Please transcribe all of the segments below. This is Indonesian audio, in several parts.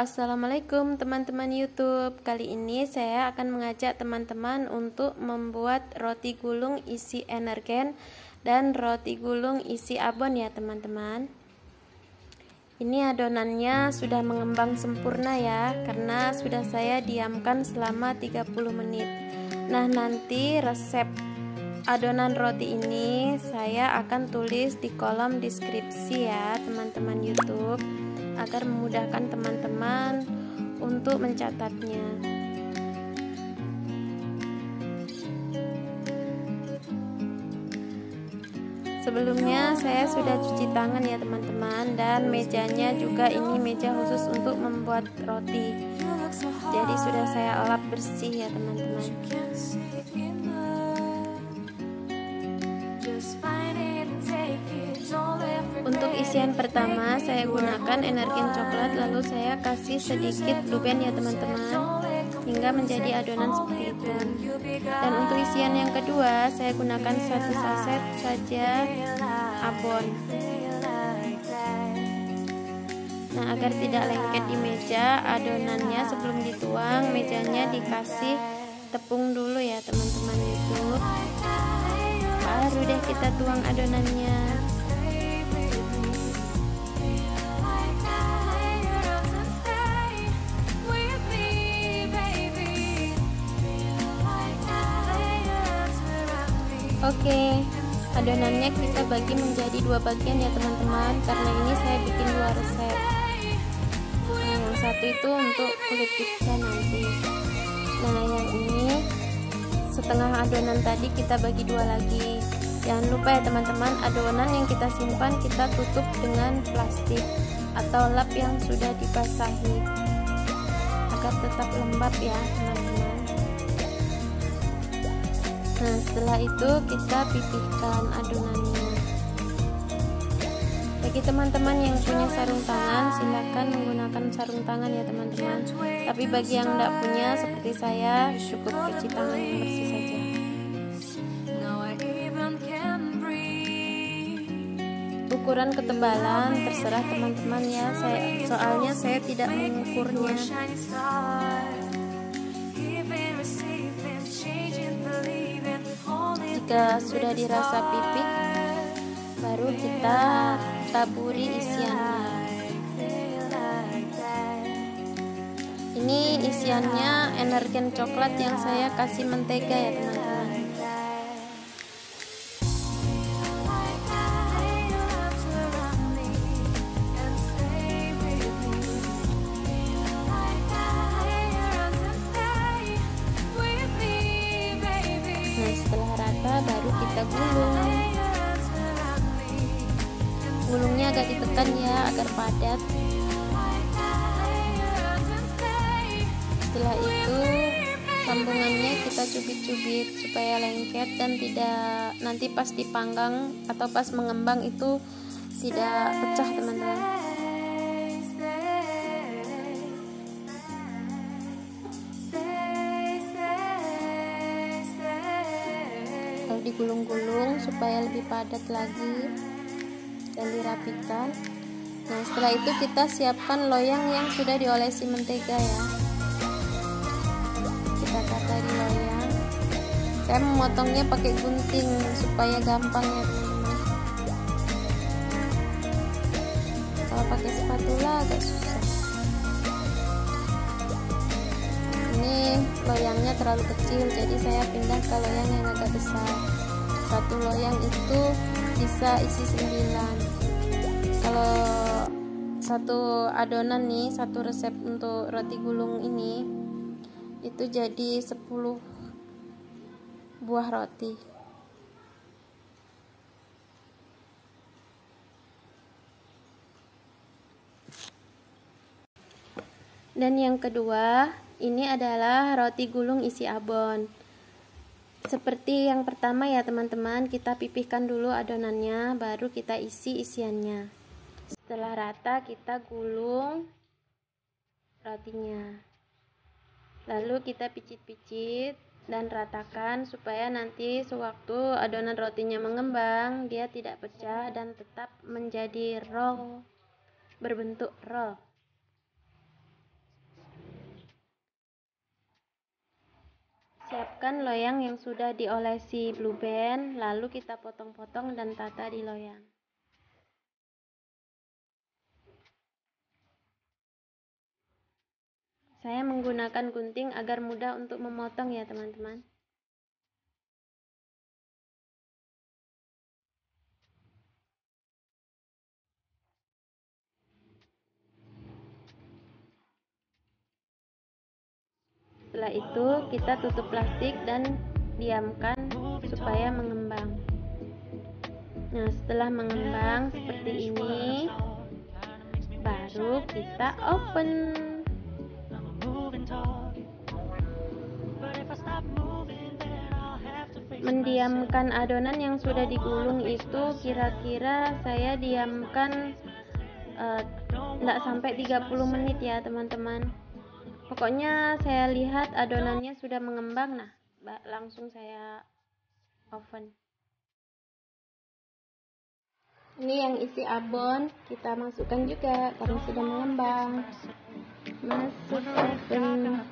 Assalamualaikum teman-teman YouTube. Kali ini saya akan mengajak teman-teman untuk membuat roti gulung isi energen dan roti gulung isi abon ya teman-teman. Ini adonannya sudah mengembang sempurna ya, karena sudah saya diamkan selama 30 menit. Nah, nanti resep adonan roti ini saya akan tulis di kolom deskripsi ya teman-teman YouTube, agar memudahkan teman-teman untuk mencatatnya. Sebelumnya saya sudah cuci tangan ya teman-teman, dan mejanya juga ini meja khusus untuk membuat roti. Jadi sudah saya lap bersih ya teman-teman. Untuk isian pertama saya gunakan energen coklat, lalu saya kasih sedikit blue band ya teman-teman, hingga menjadi adonan seperti itu. Dan untuk isian yang kedua saya gunakan 1 saset saja abon. Nah, agar tidak lengket di meja adonannya, sebelum dituang mejanya dikasih tepung dulu ya teman-teman YouTube. Baru deh kita tuang adonannya. Oke, adonannya kita bagi menjadi 2 bagian ya teman-teman, karena ini saya bikin 2 resep. Nah, yang satu itu untuk kulit pizza nanti. Nah, yang ini setengah adonan tadi kita bagi 2 lagi. Jangan lupa ya teman-teman, adonan yang kita simpan kita tutup dengan plastik atau lap yang sudah dibasahi agar tetap lembab ya teman-teman. Nah, setelah itu kita pipihkan adonannya. Bagi teman-teman yang punya sarung tangan, silahkan menggunakan sarung tangan ya teman-teman. Tapi bagi yang tidak punya seperti saya, cukup cuci tangan yang bersih saja. Ukuran ketebalan terserah teman-teman ya. Soalnya saya tidak mengukurnya. Jika sudah dirasa pipih, baru kita taburi isiannya. Ini isiannya energen coklat yang saya kasih mentega ya teman-teman. Nah, setelah rata baru kita gulung. Gulungnya agak ditekan ya agar padat. Setelah itu sambungannya kita cubit-cubit supaya lengket dan tidak nanti pas dipanggang atau pas mengembang itu tidak pecah teman-teman. Digulung-gulung supaya lebih padat lagi dan dirapikan. Nah, setelah itu kita siapkan loyang yang sudah diolesi mentega ya. Kita tata di loyang. Saya memotongnya pakai gunting supaya gampang ya teman-teman. Kalau pakai spatula agak susah. Ini loyangnya terlalu kecil, jadi saya pindah ke loyang yang agak besar. Satu loyang itu bisa isi 9. Kalau satu adonan nih, satu resep untuk roti gulung ini itu jadi 10 buah roti. Dan yang kedua, ini adalah roti gulung isi abon. Seperti yang pertama ya teman-teman, kita pipihkan dulu adonannya, baru kita isi isiannya. Setelah rata kita gulung rotinya. Lalu kita picit-picit dan ratakan supaya nanti sewaktu adonan rotinya mengembang dia tidak pecah dan tetap menjadi roll, berbentuk roll. Siapkan loyang yang sudah diolesi blue band, lalu kita potong-potong dan tata di loyang. Saya menggunakan gunting agar mudah untuk memotong ya teman-teman. Setelah itu kita tutup plastik dan diamkan supaya mengembang. Nah, setelah mengembang seperti ini, baru kita open. Mendiamkan adonan yang sudah digulung itu kira-kira saya diamkan tidak sampai 30 menit ya teman-teman. Pokoknya saya lihat adonannya sudah mengembang, nah langsung saya oven. Ini yang isi abon kita masukkan juga karena sudah mengembang. Masuk oven.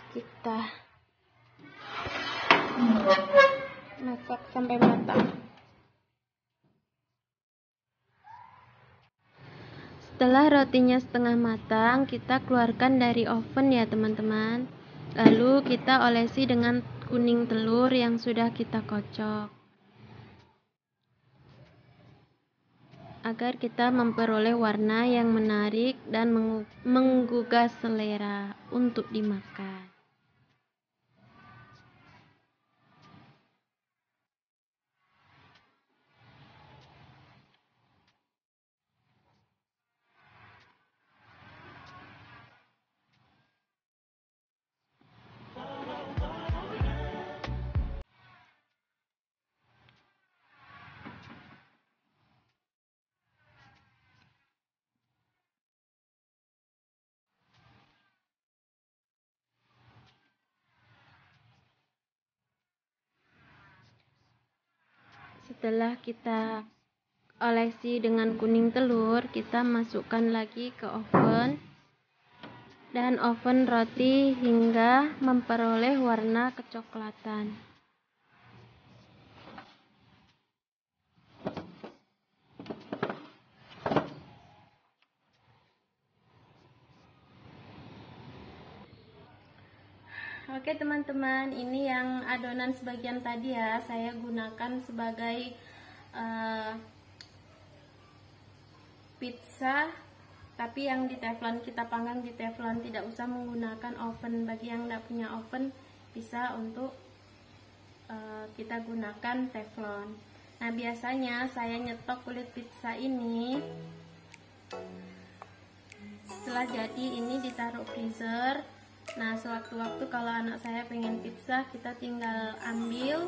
Kita masak sampai matang. Setelah rotinya setengah matang, kita keluarkan dari oven ya teman-teman. Lalu kita olesi dengan kuning telur yang sudah kita kocok, agar kita memperoleh warna yang menarik dan menggugah selera untuk dimakan. Setelah kita olesi dengan kuning telur, kita masukkan lagi ke oven dan oven roti hingga memperoleh warna kecoklatan. Oke teman-teman, ini yang adonan sebagian tadi ya, saya gunakan sebagai pizza, tapi yang di teflon, kita panggang di teflon, tidak usah menggunakan oven. Bagi yang tidak punya oven, bisa untuk kita gunakan teflon. Nah, biasanya saya nyetok kulit pizza ini, setelah jadi ini ditaruh freezer. Nah, sewaktu-waktu kalau anak saya pengen pizza, kita tinggal ambil,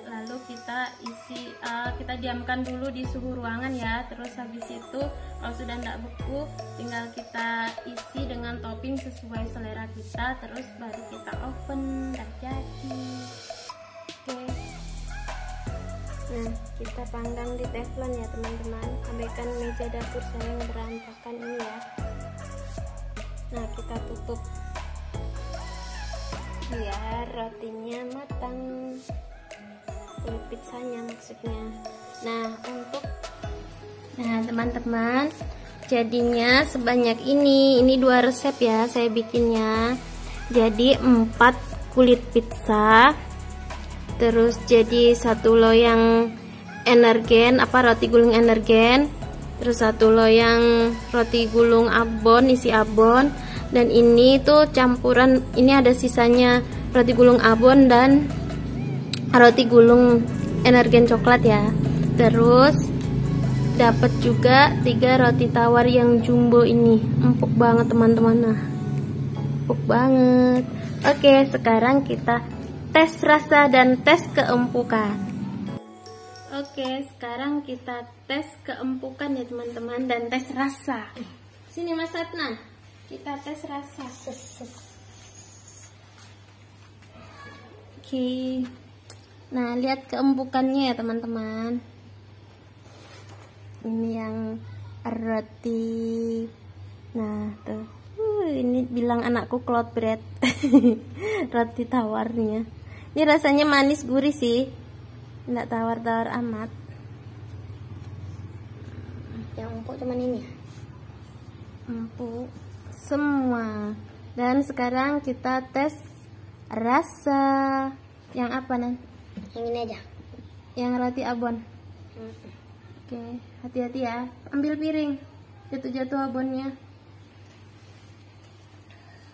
lalu kita isi, kita diamkan dulu di suhu ruangan ya. Terus habis itu kalau sudah tidak beku, tinggal kita isi dengan topping sesuai selera kita, terus baru kita oven, dan jadi. Oke. Nah, kita panggang di teflon ya teman-teman. Abaikan meja dapur saya yang berantakan ini ya. Nah, kita tutup biar rotinya matang, kulit pizzanya maksudnya. Nah teman-teman, jadinya sebanyak ini 2 resep ya saya bikinnya. Jadi 4 kulit pizza, terus jadi 1 loyang energen, roti gulung energen, terus 1 loyang roti gulung abon, isi abon. Dan ini tuh campuran, ini ada sisanya roti gulung abon dan roti gulung energen coklat ya. Terus dapat juga 3 roti tawar yang jumbo ini, empuk banget teman-teman. Nah, empuk banget. Oke, sekarang kita tes rasa dan tes keempukan. Oke, sekarang kita tes keempukan ya teman-teman, dan tes rasa. Sini Mas Adnan, kita tes rasa. Oke. Nah, lihat keempukannya ya teman-teman. Ini yang roti. Nah, tuh. Ini bilang anakku cloud bread. Roti tawarnya. Ini rasanya manis gurih sih. Nggak tawar-tawar amat. Yang empuk cuman ini ya? Empuk semua. Dan sekarang kita tes rasa. Yang apa, Nan? Yang ini aja. Yang roti abon. Oke, hati-hati ya. Ambil piring. Jatuh-jatuh abonnya.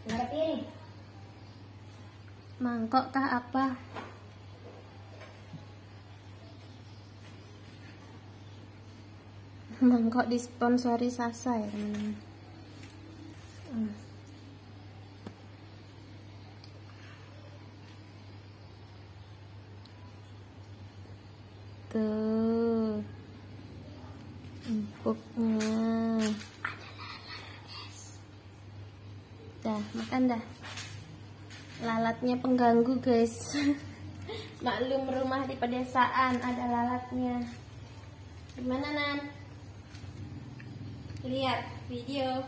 Nggak ada piring. Mangkok kah apa? Mangkok disponsori Sasa ya, teman-teman. Tuh empuknya. Dah, makan dah. Lalatnya pengganggu, guys. Maklum rumah di pedesaan ada lalatnya. Gimana, Nan? Lihat video.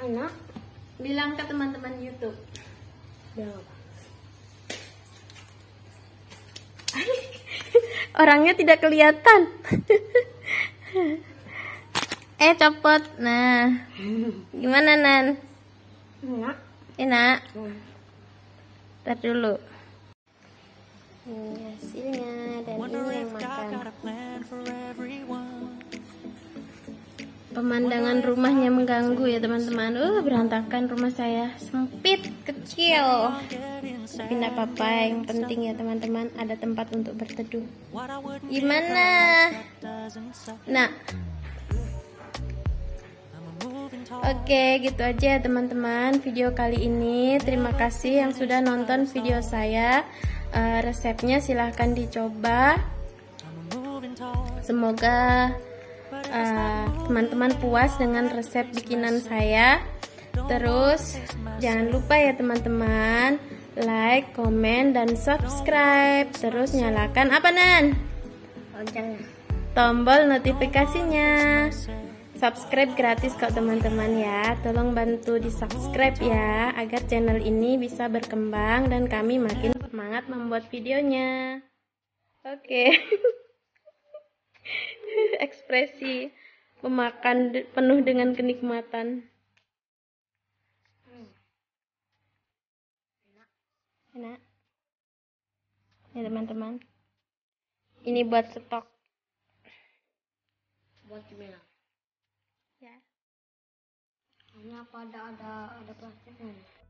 Enak. Bilang ke teman-teman YouTube. Bilang apa? Orangnya tidak kelihatan. Copot. Nah, gimana, Nan? Enak. Enak. Ntar dulu. Ini hasilnya dan ini yang makan. Pemandangan rumahnya mengganggu ya, teman-teman. Berantakan rumah saya, sempit, kecil. Tapi tidak apa-apa, yang penting ya teman-teman ada tempat untuk berteduh. Gimana? Nah, oke, gitu aja ya teman-teman video kali ini. Terima kasih yang sudah nonton video saya. Resepnya silahkan dicoba. Semoga teman-teman puas dengan resep bikinan saya. Terus jangan lupa ya teman-teman, like, komen, dan subscribe. Terus nyalakan apa, Nan? Loncengnya. Tombol notifikasinya. Subscribe gratis kok teman-teman ya. Tolong bantu di subscribe ya, agar channel ini bisa berkembang dan kami makin semangat membuat videonya. Oke. Ekspresi memakan penuh dengan kenikmatan. Enak ya teman-teman. Ini buat stok. Buat gimana? Ya. Ini apa ada plastiknya?